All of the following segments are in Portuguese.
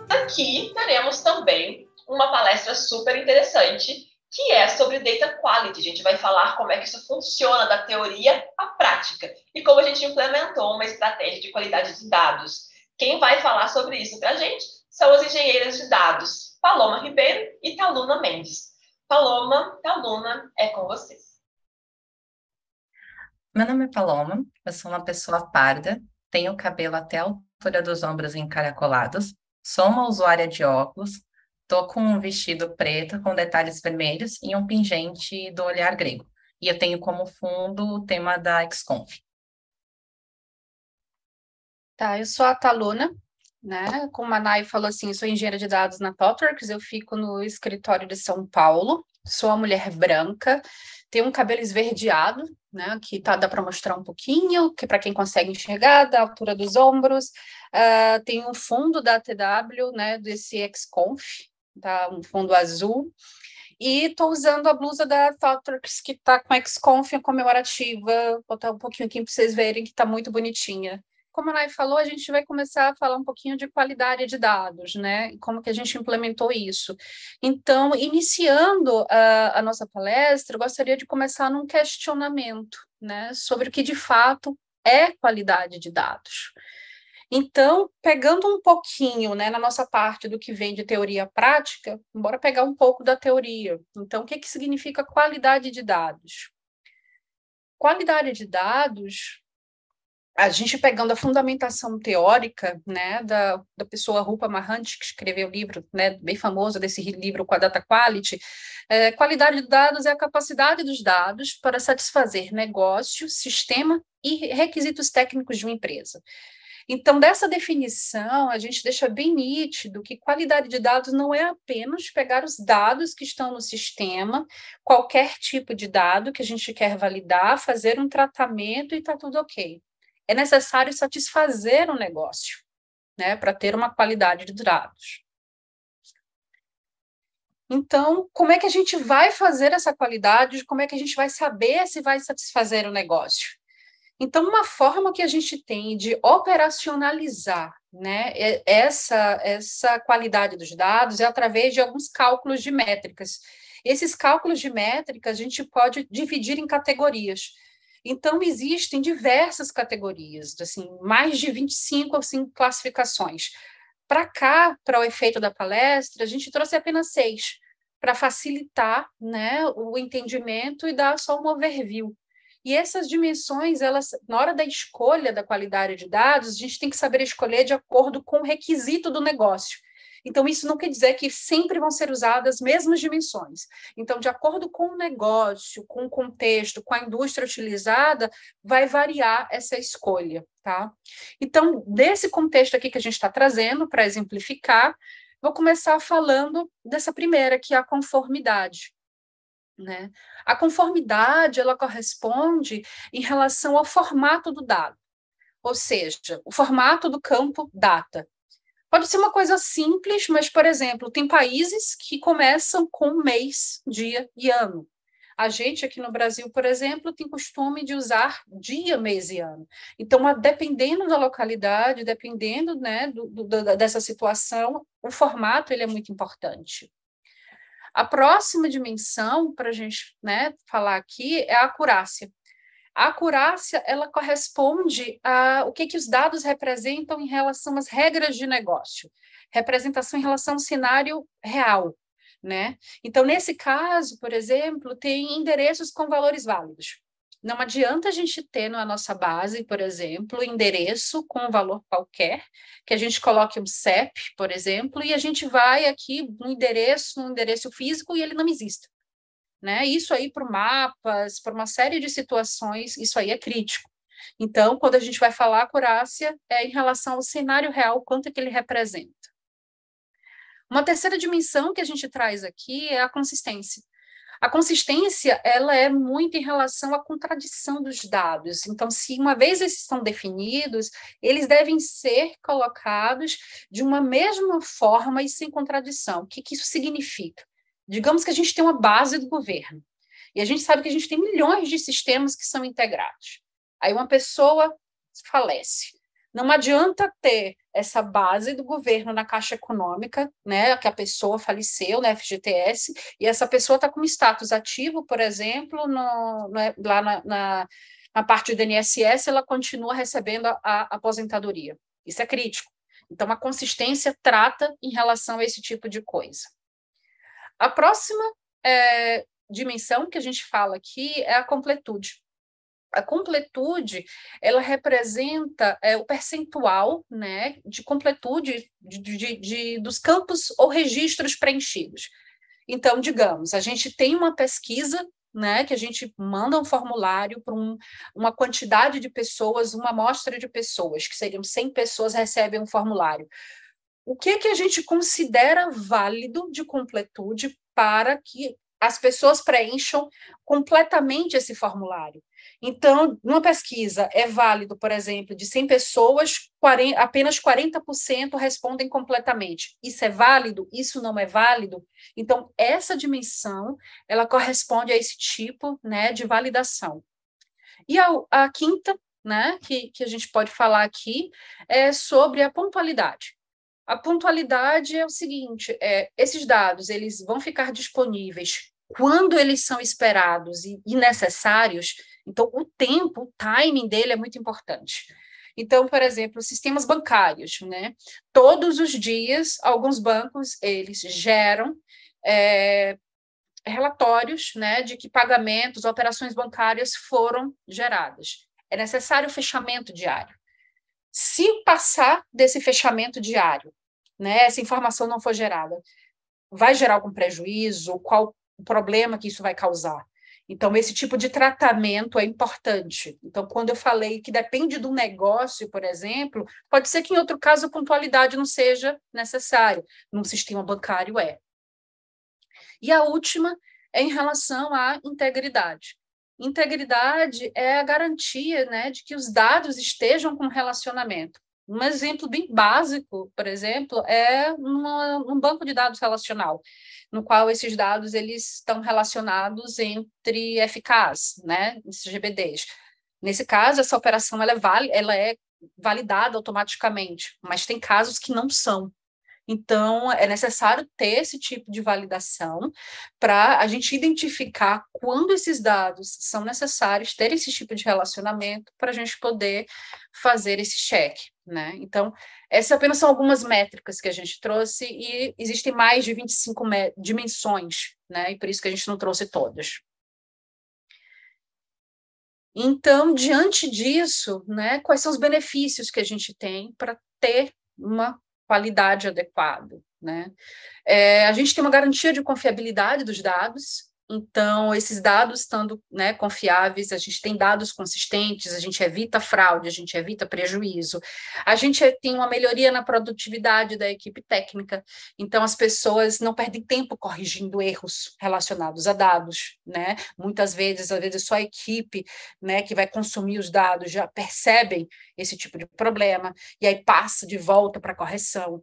Aqui teremos também uma palestra super interessante, que é sobre Data Quality. A gente vai falar como é que isso funciona da teoria à prática e como a gente implementou uma estratégia de qualidade de dados. Quem vai falar sobre isso para a gente são as engenheiras de dados, Paloma Ribeiro e Taluna Mendes. Paloma, Taluna, é com vocês. Meu nome é Paloma, eu sou uma pessoa parda, tenho o cabelo até a altura dos ombros encaracolados, sou uma usuária de óculos, tô com um vestido preto com detalhes vermelhos e um pingente do olhar grego. E eu tenho como fundo o tema da XConf. Tá, eu sou a Taluna, né? Como a Nay falou assim, sou engenheira de dados na ThoughtWorks, eu fico no escritório de São Paulo, sou uma mulher branca, tenho um cabelo esverdeado, né? Que dá para mostrar um pouquinho, que para quem consegue enxergar, da altura dos ombros, tenho um fundo da TW, né? Desse XConf, tá? Um fundo azul. E estou usando a blusa da ThoughtWorks, que está com a XConf comemorativa. Vou botar um pouquinho aqui para vocês verem que está muito bonitinha. Como a Nay falou, a gente vai começar a falar um pouquinho de qualidade de dados, né? E como que a gente implementou isso. Então, iniciando a nossa palestra, eu gostaria de começar num questionamento, né? Sobre o que de fato é qualidade de dados. Então, pegando um pouquinho, né, na nossa parte do que vem de teoria prática, bora pegar um pouco da teoria. Então, o que significa qualidade de dados? Qualidade de dados, a gente pegando a fundamentação teórica, né, da pessoa Rupa Mahanti, que escreveu o livro, né, bem famoso desse livro com a Data Quality, qualidade de dados é a capacidade dos dados para satisfazer negócio, sistema e requisitos técnicos de uma empresa. Então, dessa definição, a gente deixa bem nítido que qualidade de dados não é apenas pegar os dados que estão no sistema, qualquer tipo de dado que a gente quer validar, fazer um tratamento e está tudo ok. É necessário satisfazer o negócio, né, para ter uma qualidade de dados. Então, como é que a gente vai fazer essa qualidade? Como é que a gente vai saber se vai satisfazer o negócio? Então, uma forma que a gente tem de operacionalizar, né, essa qualidade dos dados é através de alguns cálculos de métricas. Esses cálculos de métricas a gente pode dividir em categorias. Então, existem diversas categorias, assim, mais de 25 assim, classificações. Para cá, para o efeito da palestra, a gente trouxe apenas 6, para facilitar, né, o entendimento e dar só um overview. E essas dimensões, elas, na hora da escolha da qualidade de dados, a gente tem que saber escolher de acordo com o requisito do negócio. Então, isso não quer dizer que sempre vão ser usadas as mesmas dimensões. Então, de acordo com o negócio, com o contexto, com a indústria utilizada, vai variar essa escolha, tá? Então, desse contexto aqui que a gente está trazendo, para exemplificar, vou começar falando dessa primeira, que é a conformidade. Né? A conformidade, ela corresponde em relação ao formato do dado, ou seja, o formato do campo data. Pode ser uma coisa simples, mas, por exemplo, tem países que começam com mês, dia e ano. A gente aqui no Brasil, por exemplo, tem costume de usar dia, mês e ano. Então, dependendo da localidade, dependendo, né, dessa situação, o formato ele é muito importante. A próxima dimensão, para a gente, né, falar aqui, é a acurácia. A acurácia, ela corresponde a o que os dados representam em relação às regras de negócio. Representação em relação ao cenário real, né? Então, nesse caso, por exemplo, tem endereços com valores válidos. Não adianta a gente ter na nossa base, por exemplo, endereço com um valor qualquer, que a gente coloque um CEP, por exemplo, e a gente vai aqui no endereço físico e ele não existe. Né? Isso aí para mapas, para uma série de situações, isso aí é crítico. Então, quando a gente vai falar acurácia, é em relação ao cenário real, quanto é que ele representa. Uma terceira dimensão que a gente traz aqui é a consistência. A consistência, ela é muito em relação à contradição dos dados. Então, se uma vez eles estão definidos, eles devem ser colocados de uma mesma forma e sem contradição. O que isso significa? Digamos que a gente tem uma base do governo, e a gente sabe que a gente tem milhões de sistemas que são integrados. Aí uma pessoa falece. Não adianta ter essa base do governo na Caixa Econômica, né, que a pessoa faleceu na FGTS, e essa pessoa está com status ativo, por exemplo, lá na parte do INSS, ela continua recebendo a aposentadoria. Isso é crítico. Então, a consistência trata em relação a esse tipo de coisa. A próxima dimensão que a gente fala aqui é a completude. A completude, ela representa o percentual, né, de completude dos campos ou registros preenchidos. Então, digamos, a gente tem uma pesquisa, né, que a gente manda um formulário para uma quantidade de pessoas, uma amostra de pessoas, que seriam 100 pessoas recebem um formulário. O que a gente considera válido de completude para que as pessoas preencham completamente esse formulário? Então, numa pesquisa, é válido, por exemplo, de 100 pessoas, apenas 40% respondem completamente. Isso é válido? Isso não é válido? Então, essa dimensão, ela corresponde a esse tipo, né, de validação. E a quinta, né, que a gente pode falar aqui, é sobre a pontualidade. A pontualidade é o seguinte, esses dados eles vão ficar disponíveis quando eles são esperados e necessários, então o tempo, o timing dele é muito importante. Então, por exemplo, sistemas bancários, né? Todos os dias, alguns bancos, eles geram relatórios, né, de que pagamentos, operações bancárias foram geradas. É necessário o fechamento diário. Se passar desse fechamento diário, né, essa informação não for gerada, vai gerar algum prejuízo? Qual o problema que isso vai causar? Então, esse tipo de tratamento é importante. Então, quando eu falei que depende do negócio, por exemplo, pode ser que em outro caso a pontualidade não seja necessária. Num sistema bancário é. E a última é em relação à integridade. Integridade é a garantia, né, de que os dados estejam com relacionamento. Um exemplo bem básico, por exemplo, é um banco de dados relacional, no qual esses dados eles estão relacionados entre eficaz, né, esses GBDs. Nesse caso, essa operação ela é validada automaticamente, mas tem casos que não são. Então, é necessário ter esse tipo de validação para a gente identificar quando esses dados são necessários, ter esse tipo de relacionamento para a gente poder fazer esse cheque, né? Então, essas apenas são algumas métricas que a gente trouxe e existem mais de 25 dimensões, né? E por isso que a gente não trouxe todas. Então, diante disso, né, quais são os benefícios que a gente tem para ter uma qualidade adequada, né? A gente tem uma garantia de confiabilidade dos dados, então, esses dados estando, né, confiáveis, a gente tem dados consistentes, a gente evita fraude, a gente evita prejuízo, a gente tem uma melhoria na produtividade da equipe técnica, então as pessoas não perdem tempo corrigindo erros relacionados a dados, né? Muitas vezes, às vezes, só a equipe, né, que vai consumir os dados já percebem esse tipo de problema, e aí passa de volta para a correção.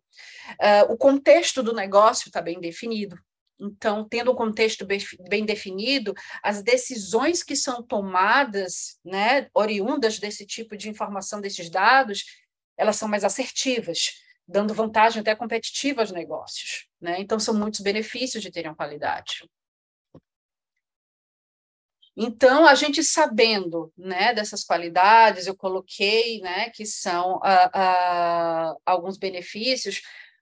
O contexto do negócio está bem definido. Então, tendo um contexto bem definido, as decisões que são tomadas, né, oriundas desse tipo de informação, desses dados, elas são mais assertivas, dando vantagem até competitiva aos negócios, né? Então, são muitos benefícios de terem qualidade. Então, a gente sabendo, né, dessas qualidades, eu coloquei, né, que são alguns benefícios,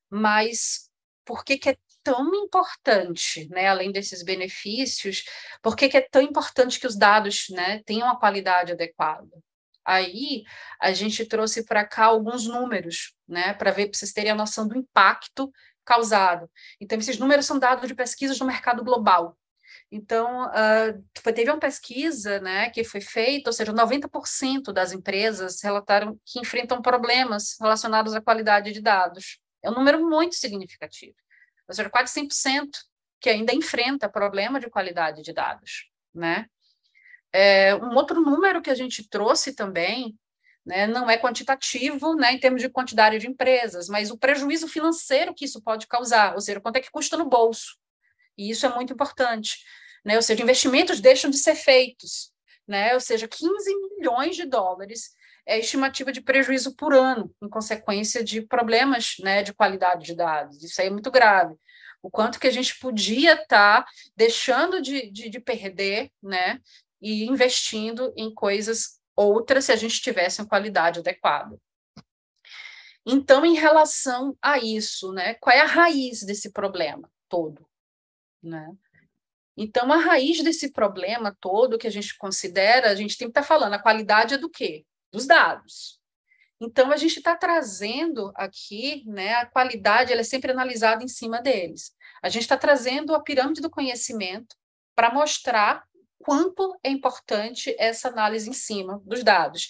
mas por que é tão importante, né, além desses benefícios, por que é tão importante que os dados, né, tenham uma qualidade adequada? Aí, a gente trouxe para cá alguns números, né, para vocês terem a noção do impacto causado. Então, esses números são dados de pesquisas no mercado global. Então, teve uma pesquisa, né, que foi feita, ou seja, 90% das empresas relataram que enfrentam problemas relacionados à qualidade de dados. É um número muito significativo. Ou seja, quase 100%, que ainda enfrenta problema de qualidade de dados, né? Um outro número que a gente trouxe também, né, não é quantitativo, né, em termos de quantidade de empresas, mas o prejuízo financeiro que isso pode causar, ou seja, quanto é que custa no bolso. E isso é muito importante, né? Ou seja, investimentos deixam de ser feitos, né? Ou seja, 15 milhões de dólares é a estimativa de prejuízo por ano, em consequência de problemas, né, de qualidade de dados. Isso aí é muito grave. O quanto que a gente podia estar deixando de perder, né, e investindo em coisas outras se a gente tivesse uma qualidade adequada. Então, em relação a isso, né, qual é a raiz desse problema todo, né? Então, a raiz desse problema todo que a gente considera, a gente tem que estar falando, a qualidade é do quê? Dos dados. Então, a gente está trazendo aqui, né, a qualidade, ela é sempre analisada em cima deles. A gente está trazendo a pirâmide do conhecimento para mostrar quanto é importante essa análise em cima dos dados.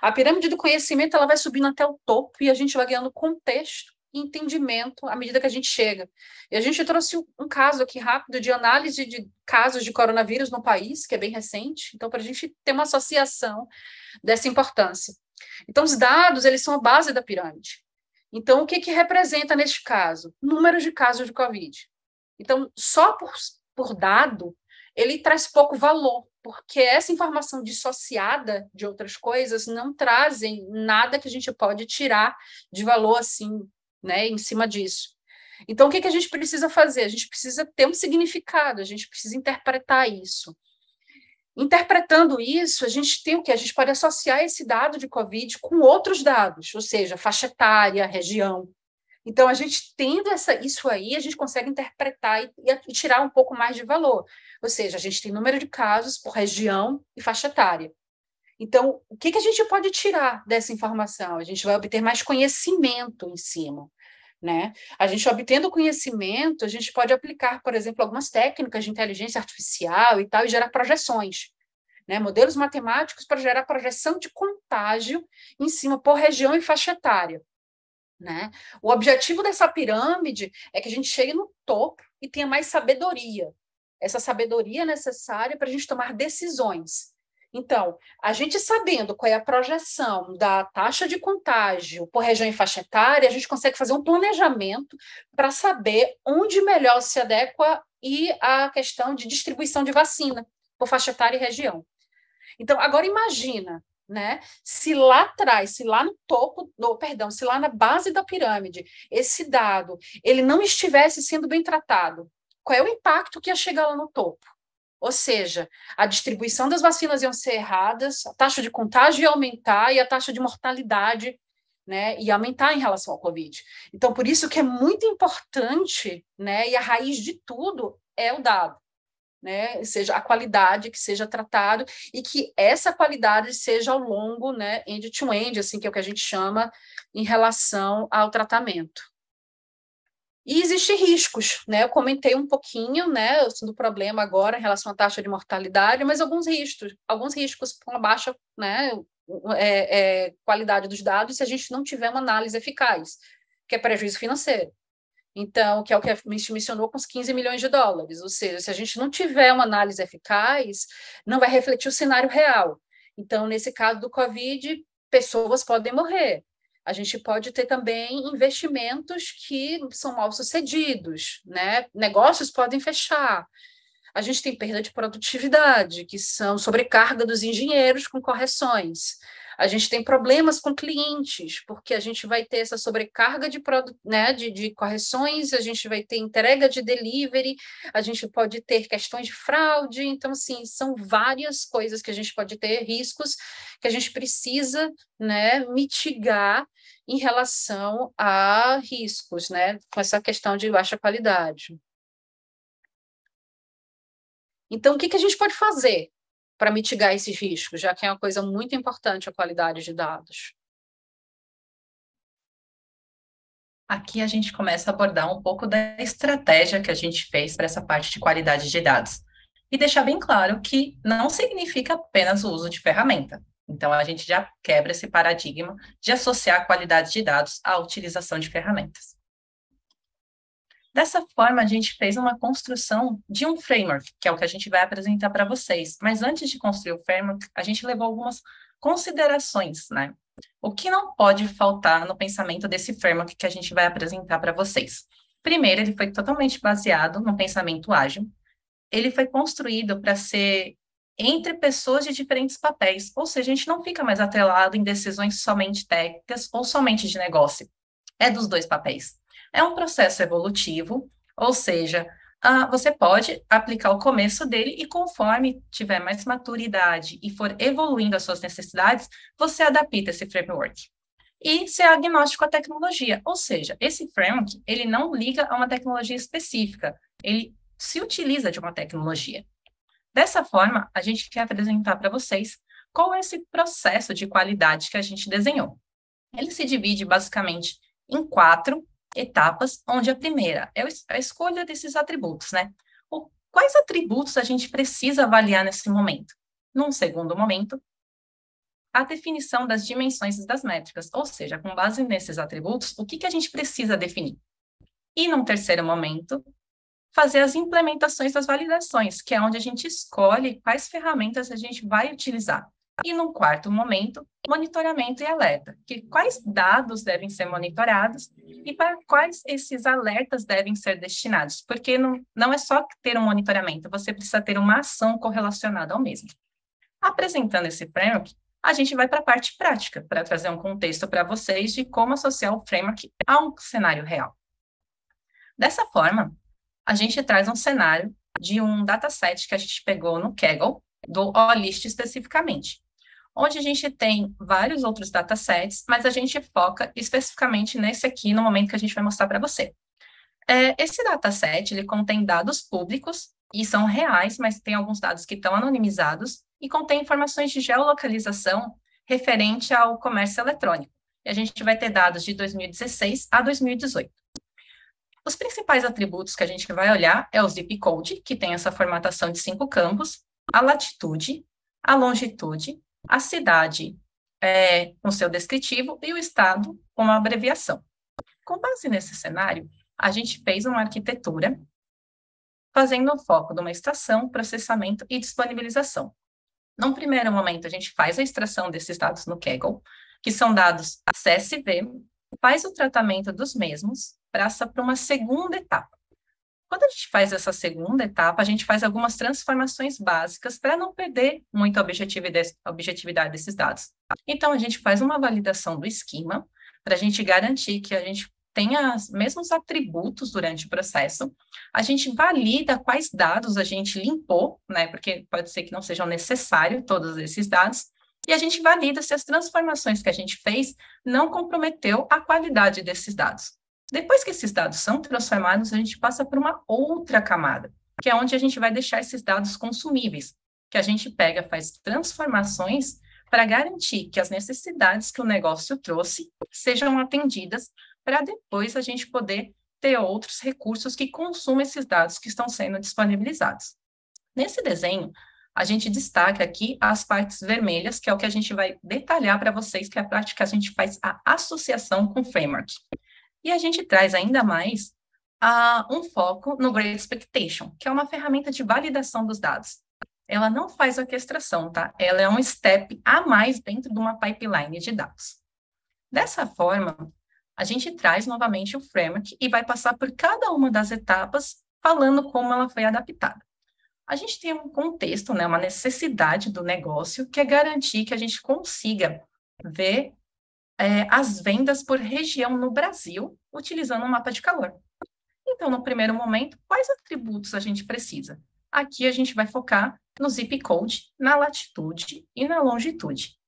A pirâmide do conhecimento, ela vai subindo até o topo e a gente vai ganhando contexto e entendimento à medida que a gente chega. E a gente trouxe um caso aqui rápido de análise de casos de coronavírus no país, que é bem recente, então, para a gente ter uma associação dessa importância. Então, os dados, eles são a base da pirâmide. Então, o que representa neste caso? Números de casos de Covid. Então, só por dado, ele traz pouco valor, porque essa informação dissociada de outras coisas não trazem nada que a gente pode tirar de valor assim, né, em cima disso. Então, o que a gente precisa fazer? A gente precisa ter um significado, a gente precisa interpretar isso. Interpretando isso, a gente tem o quê? A gente pode associar esse dado de Covid com outros dados, ou seja, faixa etária, região. Então, a gente tendo isso aí, a gente consegue interpretar e tirar um pouco mais de valor. Ou seja, a gente tem número de casos por região e faixa etária. Então, o que a gente pode tirar dessa informação? A gente vai obter mais conhecimento em cima, né? A gente obtendo conhecimento, a gente pode aplicar, por exemplo, algumas técnicas de inteligência artificial e tal, e gerar projeções, né? Modelos matemáticos para gerar projeção de contágio em cima por região e faixa etária, né? O objetivo dessa pirâmide é que a gente chegue no topo e tenha mais sabedoria. Essa sabedoria é necessária para a gente tomar decisões. Então, a gente sabendo qual é a projeção da taxa de contágio por região e faixa etária, a gente consegue fazer um planejamento para saber onde melhor se adequa e a questão de distribuição de vacina por faixa etária e região. Então, agora imagina, né, se lá atrás, se lá no topo, se lá na base da pirâmide, esse dado, ele não estivesse sendo bem tratado, qual é o impacto que ia chegar lá no topo? Ou seja, a distribuição das vacinas iam ser erradas, a taxa de contágio ia aumentar e a taxa de mortalidade, né, ia aumentar em relação ao Covid. Então, por isso que é muito importante, né, e a raiz de tudo é o dado, né, seja a qualidade que seja tratado e que essa qualidade seja ao longo, né, end-to-end, assim, que é o que a gente chama em relação ao tratamento. E existem riscos, né? Eu comentei um pouquinho, né, do problema agora em relação à taxa de mortalidade, mas alguns riscos com a baixa, né, qualidade dos dados se a gente não tiver uma análise eficaz, que é prejuízo financeiro. Então, que é o que a gente mencionou com os 15 milhões de dólares, ou seja, se a gente não tiver uma análise eficaz, não vai refletir o cenário real. Então, nesse caso do Covid, pessoas podem morrer. A gente pode ter também investimentos que são mal sucedidos, né? Negócios podem fechar. A gente tem perda de produtividade, que são sobrecarga dos engenheiros com correções. A gente tem problemas com clientes, porque a gente vai ter essa sobrecarga de correções, a gente vai ter entrega de delivery, a gente pode ter questões de fraude. Então, assim, são várias coisas que a gente pode ter, riscos que a gente precisa, né, mitigar em relação a riscos, né, com essa questão de baixa qualidade. Então, o que a gente pode fazer para mitigar esses riscos, já que é uma coisa muito importante a qualidade de dados? Aqui a gente começa a abordar um pouco da estratégia que a gente fez para essa parte de qualidade de dados. E deixar bem claro que não significa apenas o uso de ferramenta. Então, a gente já quebra esse paradigma de associar a qualidade de dados à utilização de ferramentas. Dessa forma, a gente fez uma construção de um framework, que é o que a gente vai apresentar para vocês. Mas antes de construir o framework, a gente levou algumas considerações, né? O que não pode faltar no pensamento desse framework que a gente vai apresentar para vocês? Primeiro, ele foi totalmente baseado no pensamento ágil. Ele foi construído para ser entre pessoas de diferentes papéis, ou seja, a gente não fica mais atrelado em decisões somente técnicas ou somente de negócio. É dos dois papéis. É um processo evolutivo, ou seja, você pode aplicar o começo dele e conforme tiver mais maturidade e for evoluindo as suas necessidades, você adapta esse framework. E ser agnóstico à tecnologia, ou seja, esse framework, ele não liga a uma tecnologia específica, ele se utiliza de uma tecnologia. Dessa forma, a gente quer apresentar para vocês qual é esse processo de qualidade que a gente desenhou. Ele se divide basicamente em 4 etapas, onde a primeira é a escolha desses atributos, né? Quais atributos a gente precisa avaliar nesse momento? Num segundo momento, a definição das dimensões das métricas, ou seja, com base nesses atributos, o que a gente precisa definir? E num terceiro momento, fazer as implementações das validações, que é onde a gente escolhe quais ferramentas a gente vai utilizar. E num quarto momento, monitoramento e alerta, que quais dados devem ser monitorados e para quais esses alertas devem ser destinados, porque não é só ter um monitoramento, você precisa ter uma ação correlacionada ao mesmo. Apresentando esse framework, a gente vai para a parte prática, para trazer um contexto para vocês de como associar o framework a um cenário real. Dessa forma, a gente traz um cenário de um dataset que a gente pegou no Kaggle, do OList especificamente, onde a gente tem vários outros datasets, mas a gente foca especificamente nesse aqui, no momento que a gente vai mostrar para você. Esse dataset, ele contém dados públicos, e são reais, mas tem alguns dados que estão anonimizados, e contém informações de geolocalização referente ao comércio eletrônico. E a gente vai ter dados de 2016 a 2018. Os principais atributos que a gente vai olhar é o zip code, que tem essa formatação de 5 campos, a latitude, a longitude, a cidade com seu descritivo e o estado com uma abreviação. Com base nesse cenário, a gente fez uma arquitetura fazendo o foco de uma extração, processamento e disponibilização. Num primeiro momento, a gente faz a extração desses dados no Kaggle, que são dados CSV, faz o tratamento dos mesmos, passa para uma segunda etapa. Quando a gente faz essa segunda etapa, a gente faz algumas transformações básicas para não perder muita objetividade desses dados. Então, a gente faz uma validação do esquema, para a gente garantir que a gente tenha os mesmos atributos durante o processo. A gente valida quais dados a gente limpou, né, porque pode ser que não sejam necessários todos esses dados, e a gente valida se as transformações que a gente fez não comprometeu a qualidade desses dados. Depois que esses dados são transformados, a gente passa para uma outra camada, que é onde a gente vai deixar esses dados consumíveis, que a gente pega, faz transformações para garantir que as necessidades que o negócio trouxe sejam atendidas, para depois a gente poder ter outros recursos que consumam esses dados que estão sendo disponibilizados. Nesse desenho, a gente destaca aqui as partes vermelhas, que é o que a gente vai detalhar para vocês, que é a prática que a gente faz a associação com o framework. E a gente traz ainda mais um foco no Great Expectation, que é uma ferramenta de validação dos dados. Ela não faz orquestração, tá? Ela é um step a mais dentro de uma pipeline de dados. Dessa forma, a gente traz novamente o framework e vai passar por cada uma das etapas, falando como ela foi adaptada. A gente tem um contexto, né, uma necessidade do negócio, que é garantir que a gente consiga ver as vendas por região no Brasil, utilizando um mapa de calor. Então, no primeiro momento, quais atributos a gente precisa? Aqui a gente vai focar no zip code, na latitude e na longitude.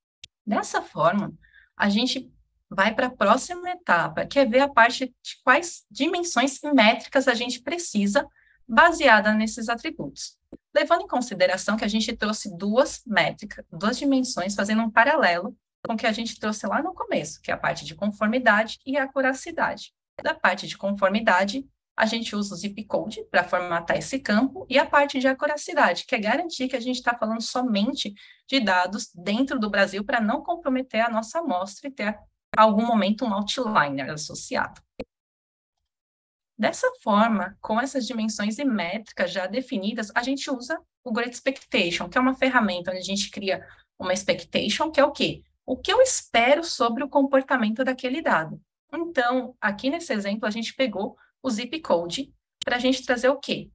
Dessa forma, a gente vai para a próxima etapa, que é ver a parte de quais dimensões e métricas a gente precisa, baseada nesses atributos. Levando em consideração que a gente trouxe duas métricas, duas dimensões, fazendo um paralelo com o que a gente trouxe lá no começo, que é a parte de conformidade e acuracidade. Da parte de conformidade, a gente usa o zip code para formatar esse campo, e a parte de acuracidade, que é garantir que a gente está falando somente de dados dentro do Brasil para não comprometer a nossa amostra e ter, algum momento, um outliner associado. Dessa forma, com essas dimensões e métricas já definidas, a gente usa o Great Expectation, que é uma ferramenta onde a gente cria uma expectation, que é o quê? O que eu espero sobre o comportamento daquele dado. Então, aqui nesse exemplo, a gente pegou o zip code para a gente trazer o quê?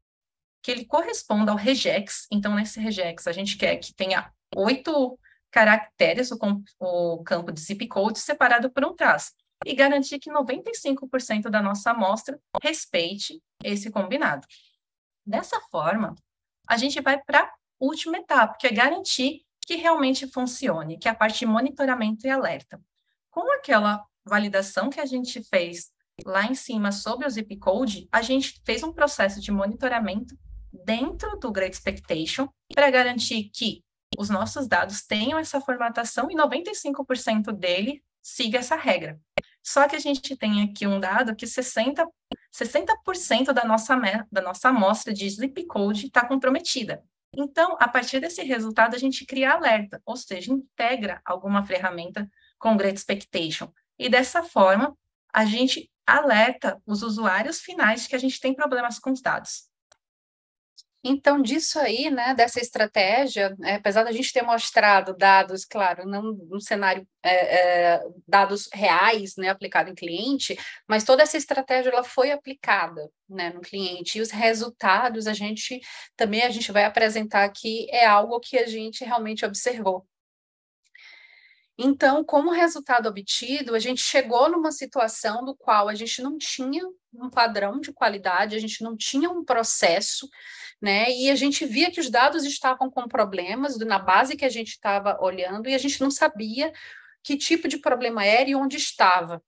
Que ele corresponda ao regex. Então, nesse regex, a gente quer que tenha 8 caracteres, o campo de zip code separado por um traço, e garantir que 95% da nossa amostra respeite esse combinado. Dessa forma, a gente vai para a última etapa, que é garantir que realmente funcione, que é a parte de monitoramento e alerta. Com aquela validação que a gente fez lá em cima sobre o zip code, a gente fez um processo de monitoramento dentro do Great Expectation para garantir que os nossos dados tenham essa formatação e 95% dele siga essa regra. Só que a gente tem aqui um dado que 60% da nossa amostra de zip code está comprometida. Então, a partir desse resultado, a gente cria alerta, ou seja, integra alguma ferramenta com Great Expectation. E dessa forma, a gente alerta os usuários finais de que a gente tem problemas com os dados. Então, disso aí, né, dessa estratégia, apesar da gente ter mostrado dados, claro, não no cenário, dados reais, né, aplicado em cliente, mas toda essa estratégia ela foi aplicada, né, no cliente, e os resultados a gente vai apresentar aqui, é algo que a gente realmente observou. Então, como resultado obtido, a gente chegou numa situação do qual a gente não tinha um padrão de qualidade, a gente não tinha um processo, né? E a gente via que os dados estavam com problemas na base que a gente estava olhando e a gente não sabia que tipo de problema era e onde estava,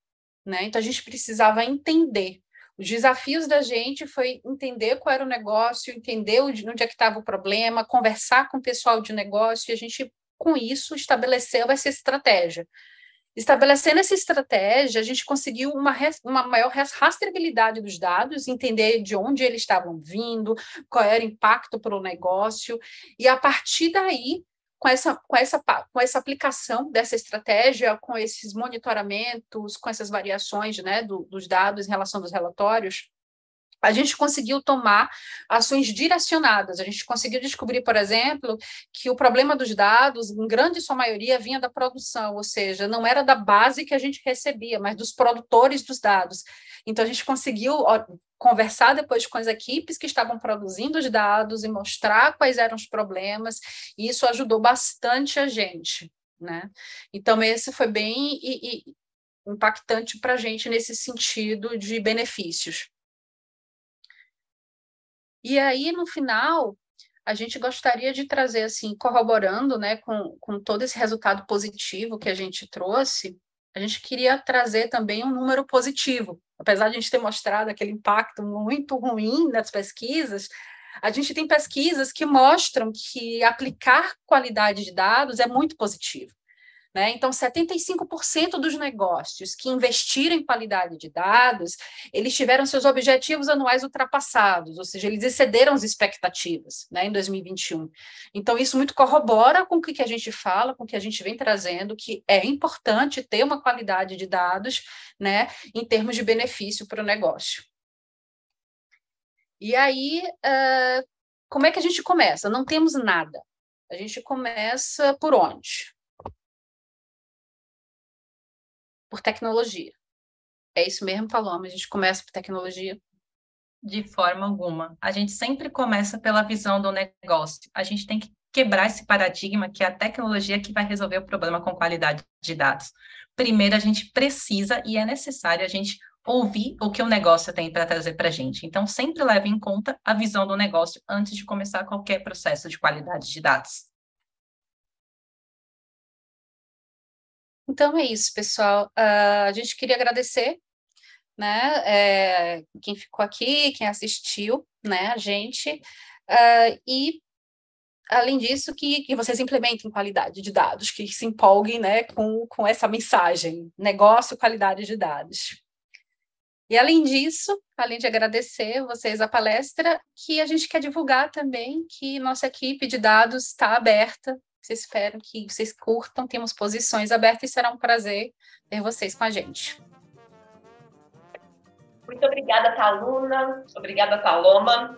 né? Então, a gente precisava entender. Os desafios da gente foi entender qual era o negócio, entender onde é que estava o problema, conversar com o pessoal de negócio, e a gente com isso, estabeleceu essa estratégia. Estabelecendo essa estratégia, a gente conseguiu uma maior rastreabilidade dos dados, entender de onde eles estavam vindo, qual era o impacto para o negócio, e a partir daí, com essa aplicação dessa estratégia, com esses monitoramentos, com essas variações, né, dos dados em relação aos relatórios, a gente conseguiu tomar ações direcionadas. A gente conseguiu descobrir, por exemplo, que o problema dos dados, em grande sua maioria, vinha da produção, ou seja, não era da base que a gente recebia, mas dos produtores dos dados. Então, a gente conseguiu conversar depois com as equipes que estavam produzindo os dados e mostrar quais eram os problemas, e isso ajudou bastante a gente, né? Então, esse foi bem impactante para a gente nesse sentido de benefícios. E aí, no final, a gente gostaria de trazer, assim, corroborando, né, com todo esse resultado positivo que a gente trouxe, a gente queria trazer também um número positivo. Apesar de a gente ter mostrado aquele impacto muito ruim nas pesquisas, a gente tem pesquisas que mostram que aplicar qualidade de dados é muito positivo. Né? Então, 75% dos negócios que investiram em qualidade de dados, eles tiveram seus objetivos anuais ultrapassados, ou seja, eles excederam as expectativas, né, em 2021. Então, isso muito corrobora com o que a gente fala, com o que a gente vem trazendo, que é importante ter uma qualidade de dados, né, em termos de benefício para o negócio. E aí, como é que a gente começa? Não temos nada. A gente começa por onde? Por tecnologia. É isso mesmo, Paloma? A gente começa por tecnologia? De forma alguma. A gente sempre começa pela visão do negócio. A gente tem que quebrar esse paradigma que é a tecnologia que vai resolver o problema com qualidade de dados. Primeiro, a gente precisa e é necessário a gente ouvir o que o negócio tem para trazer para a gente. Então, sempre leve em conta a visão do negócio antes de começar qualquer processo de qualidade de dados. Então é isso, pessoal. A gente queria agradecer, né, quem ficou aqui, quem assistiu, né, a gente, e além disso, que vocês implementem qualidade de dados, que se empolguem, né, com essa mensagem, negócio, qualidade de dados. E além disso, além de agradecer vocês a palestra, que a gente quer divulgar também que nossa equipe de dados está aberta. Espero que vocês curtam, temos posições abertas e será um prazer ter vocês com a gente. Muito obrigada, Thaluna. Obrigada, Paloma.